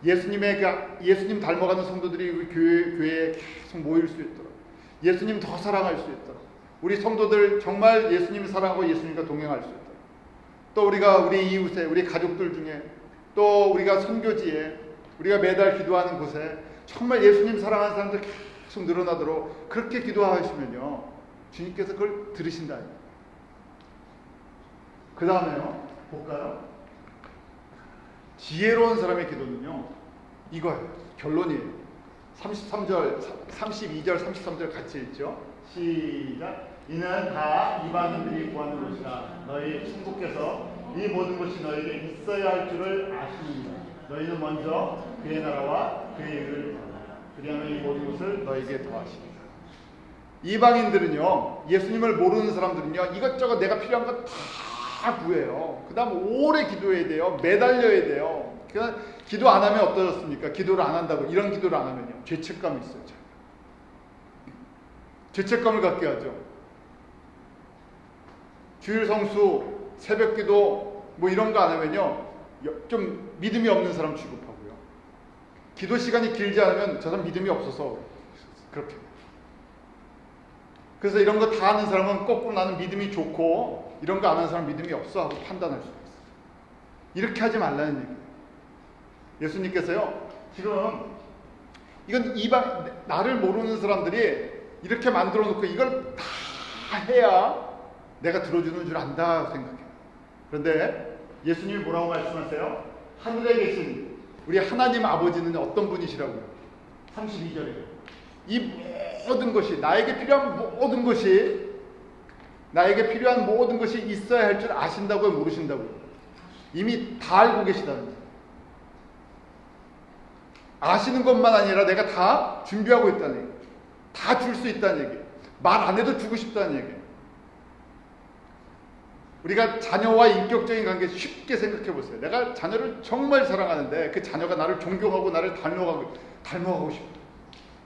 예수님 닮아가는 성도들이 우리 교회에 계속 모일 수 있도록, 예수님 더 사랑할 수 있도록, 우리 성도들 정말 예수님을 사랑하고 예수님과 동행할 수 있도록, 또 우리가 우리 이웃에, 우리 가족들 중에, 또 우리가 선교지에, 우리가 매달 기도하는 곳에 정말 예수님 사랑하는 사람들 계속 늘어나도록 그렇게 기도하시면요, 주님께서 그걸 들으신다. 그 다음에요, 볼까요? 지혜로운 사람의 기도는요, 이거예요. 결론이에요. 32절, 33절 같이 읽죠. 시작. 이는 다 이방인들이 구하는 것이라 너희 천국께서 이 모든 것이 너희에게 있어야 할 줄을 아시느니라. 너희는 먼저 그의 나라와 그의 의를 구하라. 그리하면 이 모든 것을 너희에게 더하시리라. 이방인들은요, 예수님을 모르는 사람들은요, 이것저것 내가 필요한 거 다 구해요. 그 다음 오래 기도해야 돼요. 매달려야 돼요. 그러니까 기도 안 하면 어떠셨습니까? 기도를 안 한다고, 이런 기도를 안 하면요, 죄책감이 있어요. 죄책감을 갖게 하죠. 주일 성수, 새벽 기도 뭐 이런 거 안 하면요, 좀 믿음이 없는 사람 취급하고요. 기도 시간이 길지 않으면 저 사람 믿음이 없어서 그렇게. 그래서 이런 거 다 하는 사람은 거꾸로 나는 믿음이 좋고 이런 거 안 하는 사람 믿음이 없어 하고 판단할 수가 있어요. 이렇게 하지 말라는 얘기예요. 예수님께서요, 지금 이건 나를 모르는 사람들이 이렇게 만들어 놓고 이걸 다 해야 내가 들어주는 줄 안다 생각해요. 그런데 예수님이 뭐라고 말씀하세요? 하늘에 계신 우리 하나님 아버지는 어떤 분이시라고요? 32절에 이 모든 것이, 나에게 필요한 모든 것이 있어야 할 줄 아신다고요, 모르신다고요? 이미 다 알고 계시다는 거예요. 아시는 것만 아니라 내가 다 준비하고 있다는 얘기예요. 다 줄 수 있다는 얘기예요. 말 안 해도 주고 싶다는 얘기예요. 우리가 자녀와 인격적인 관계 쉽게 생각해 보세요. 내가 자녀를 정말 사랑하는데 그 자녀가 나를 존경하고 나를 닮아가고 싶다.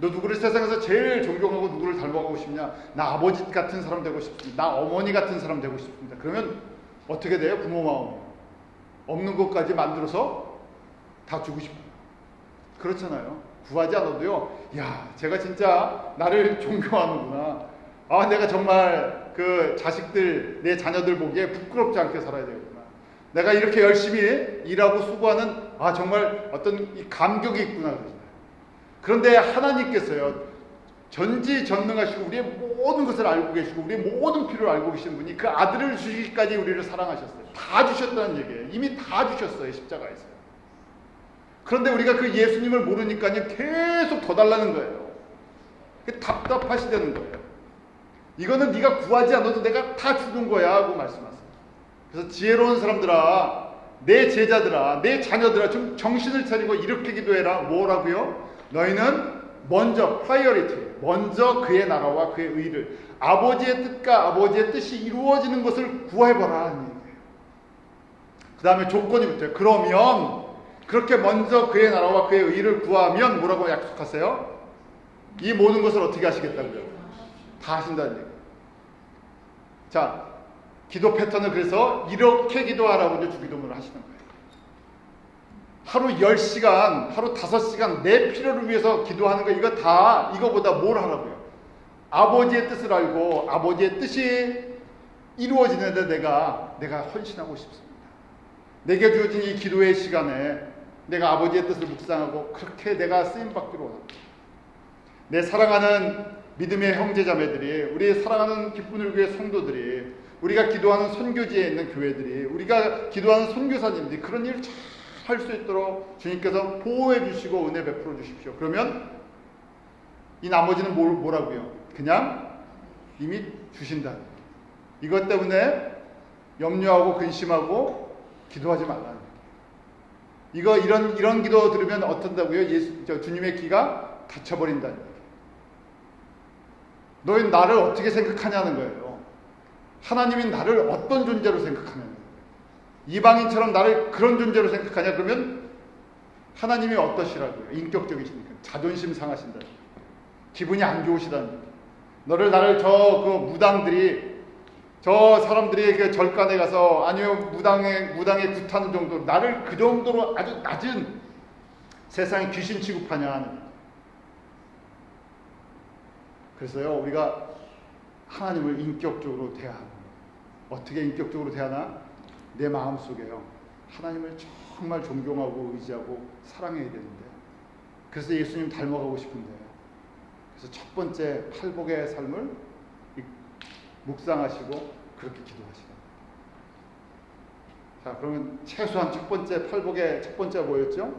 너 누구를 세상에서 제일 존경하고 누구를 닮아가고 싶냐? 나 아버지 같은 사람 되고 싶습니다. 나 어머니 같은 사람 되고 싶습니다. 그러면 어떻게 돼요? 부모 마음이 없는 것까지 만들어서 다 주고 싶어요. 그렇잖아요. 구하지 않아도요, 야, 제가 진짜 나를 존경하는구나. 아, 내가 정말 그 자식들, 내 자녀들 보기에 부끄럽지 않게 살아야 되겠구나. 내가 이렇게 열심히 일하고 수고하는, 아, 정말 어떤 이 감격이 있구나. 그런데 하나님께서요, 전지전능하시고 우리의 모든 것을 알고 계시고 우리의 모든 필요를 알고 계신 분이 그 아들을 주시기까지 우리를 사랑하셨어요. 다 주셨다는 얘기예요. 이미 다 주셨어요, 십자가에서. 그런데 우리가 그 예수님을 모르니까요, 계속 더 달라는 거예요. 답답하시다는 거예요. 이거는 네가 구하지 않아도 내가 다 주는 거야 하고 말씀하세요. 그래서 지혜로운 사람들아, 내 제자들아, 내 자녀들아, 좀 정신을 차리고 이렇게 기도해라. 뭐라고요? 너희는 먼저 priority, 먼저 그의 나라와 그의 의를, 아버지의 뜻과 아버지의 뜻이 이루어지는 것을 구해봐라 하는 얘기예요. 그 다음에 조건이 붙어요. 그러면, 그렇게 먼저 그의 나라와 그의 의를 구하면 뭐라고 약속하세요? 이 모든 것을 어떻게 하시겠다고요? 다 하신다는 얘기예요. 자, 기도 패턴을 그래서 이렇게 기도하라고 이제 주기도문을 하시는 거예요. 하루 10시간, 하루 5시간 내 필요를 위해서 기도하는 거, 이거 다, 이거보다 뭘 하라고요? 아버지의 뜻을 알고 아버지의 뜻이 이루어지는데 내가 헌신하고 싶습니다. 내게 주어진 이 기도의 시간에 내가 아버지의 뜻을 묵상하고 그렇게 내가 쓰임받기로 원합니다. 내 사랑하는 믿음의 형제자매들이, 우리 사랑하는 기쁨을 위해 성도들이 우리가 기도하는 선교지에 있는 교회들이, 우리가 기도하는 선교사님들이 그런 일을 잘 할 수 있도록 주님께서 보호해 주시고 은혜 베풀어 주십시오. 그러면 이 나머지는 뭐라고요? 그냥 이미 주신다. 이것 때문에 염려하고 근심하고 기도하지 말라는 거예요. 이런 기도 들으면 어떤다고요? 주님의 귀가 닫혀버린다는 거예요. 너희 나를 어떻게 생각하냐는 거예요. 하나님이 나를 어떤 존재로 생각하냐는 거예요. 이방인처럼 나를 그런 존재로 생각하냐? 그러면 하나님이 어떠시라고요? 인격적이시니까 자존심 상하신다. 기분이 안 좋으시다는 거예요. 나를 저 무당들이, 저 사람들이 그 절간에 가서, 아니면 무당에 굿하는 정도로 나를 그 정도로 아주 낮은 세상에 귀신 취급하냐 하는 거예요. 그래서요, 우리가 하나님을 인격적으로 대하고, 어떻게 인격적으로 대하나? 내 마음속에요, 하나님을 정말 존경하고 의지하고 사랑해야 되는데, 그래서 예수님 닮아가고 싶은데, 그래서 첫 번째 팔복의 삶을 묵상하시고 그렇게 기도하시라. 자, 그러면 최소한 첫 번째 팔복의 첫 번째가 뭐였죠?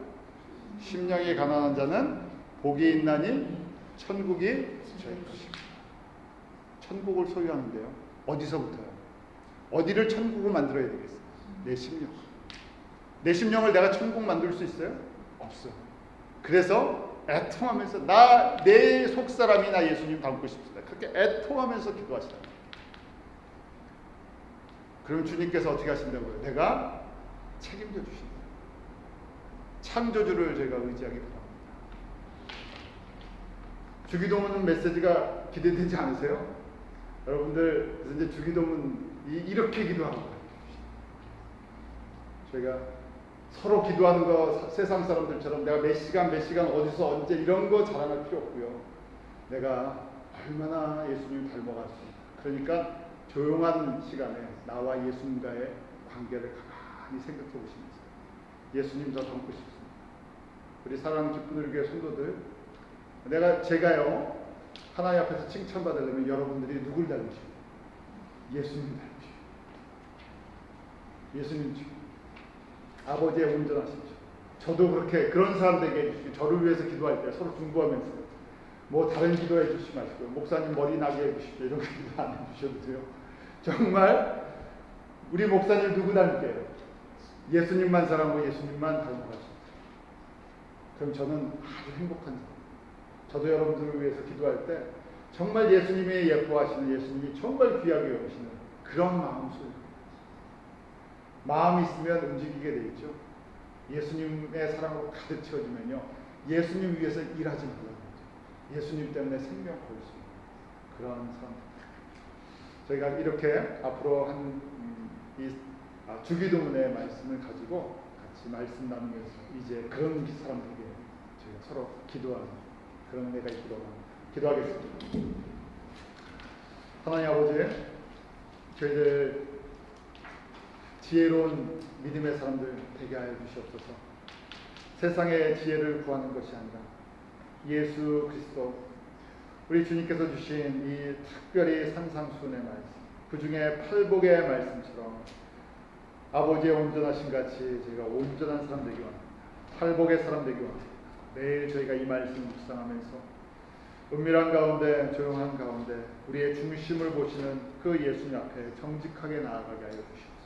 심령이 가난한 자는 복이 있나니 천국이 저희 것입니다. 천국을 소유하는데요, 어디서부터요? 어디를 천국을 만들어야 되겠어요? 내 심령. 내 심령을 내가 천국 만들 수 있어요? 없어. 그래서 애통하면서 내 속사람이나 예수님 닮고 싶습니다. 그렇게 애통하면서 기도하시라. 그럼 주님께서 어떻게 하신다고요? 내가 책임져 주신다. 창조주를 제가 의지하기 바랍니다. 주기도문 메시지가 기대되지 않으세요? 여러분들, 그래서 이제 주기도문 이렇게 기도하는 거예요. 저희가 서로 기도하는 거 세상 사람들처럼 내가 몇 시간 어디서 언제 이런 거 자랑할 필요 없고요. 내가 얼마나 예수님 닮아갔습니다. 그러니까 조용한 시간에 나와 예수님과의 관계를 가만히 생각해 보시면서, 예수님 저 닮고 싶습니다. 우리 사랑하는 기쁨을 교회 성도들, 제가요 하나님 앞에서 칭찬받으려면 여러분들이 누굴 닮으시고? 예수님 닮으시고, 예수님 아버지의 온전하십시오. 저도 그런 사람 되게 해주시고, 저를 위해서 기도할 때 서로 중보하면서 다른 기도해 주시지 마시고요. 목사님 머리 나게 해주십시오. 이런 기도 안 해주셔도 돼요. 정말 우리 목사님 누구 닮게요? 예수님만 사랑하고 예수님만 닮아가십니다. 그럼 저는 아주 행복한 사람. 저도 여러분들을 위해서 기도할 때 정말 예수님이 예뻐하시는, 예수님이 정말 귀하게 여기시는 그런 마음 속에, 마음이 있으면 움직이게 돼 있죠. 예수님의 사랑으로 가득 채워지면요, 예수님 위해서 일하지 말라는 거죠. 예수님 때문에 생명 걸 수 있는 그런 사람. 저희가 이렇게 앞으로 주기도문의 말씀을 가지고 같이 말씀 나누면서 이제 그런 사람들에게 저희가 서로 기도하는 그런 은혜가 있기를 기도하겠습니다. 하나님 아버지, 저희들 지혜로운 믿음의 사람들 되게 하여 주시옵소서. 세상의 지혜를 구하는 것이 아니라 예수 그리스도, 우리 주님께서 주신 이 특별히 산상수훈의 말씀, 그 중에 팔복의 말씀처럼 아버지의 온전하신 같이 저희가 온전한 사람 되기 원합니다. 팔복의 사람 되기 원합니다. 매일 저희가 이 말씀 묵상하면서 은밀한 가운데, 조용한 가운데 우리의 중심을 보시는 그 예수님 앞에 정직하게 나아가게 하여 주시옵소서.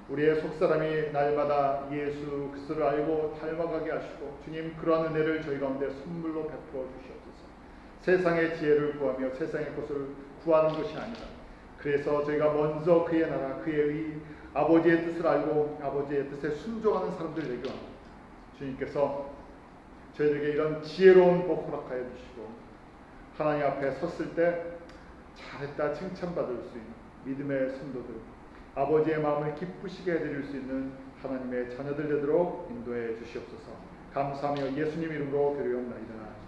우리의 속사람이 날마다 예수 그리스도를 알고 닮아가게 하시고, 주님 그러한 은혜를 저희 가운데 선물로 베풀어 주시옵소서. 세상의 지혜를 구하며 세상의 것을 구하는 것이 아니라, 그래서 저희가 먼저 그의 나라, 그의 의, 아버지의 뜻을 알고 아버지의 뜻에 순종하는 사람들 되기 원합니다. 주님께서 저희들에게 이런 지혜로운 복 허락하여 주시고, 하나님 앞에 섰을 때 잘했다 칭찬받을 수 있는 믿음의 성도들, 아버지의 마음을 기쁘시게 해드릴 수 있는 하나님의 자녀들 되도록 인도해 주시옵소서. 감사하며 예수님 이름으로 기도하옵나이다.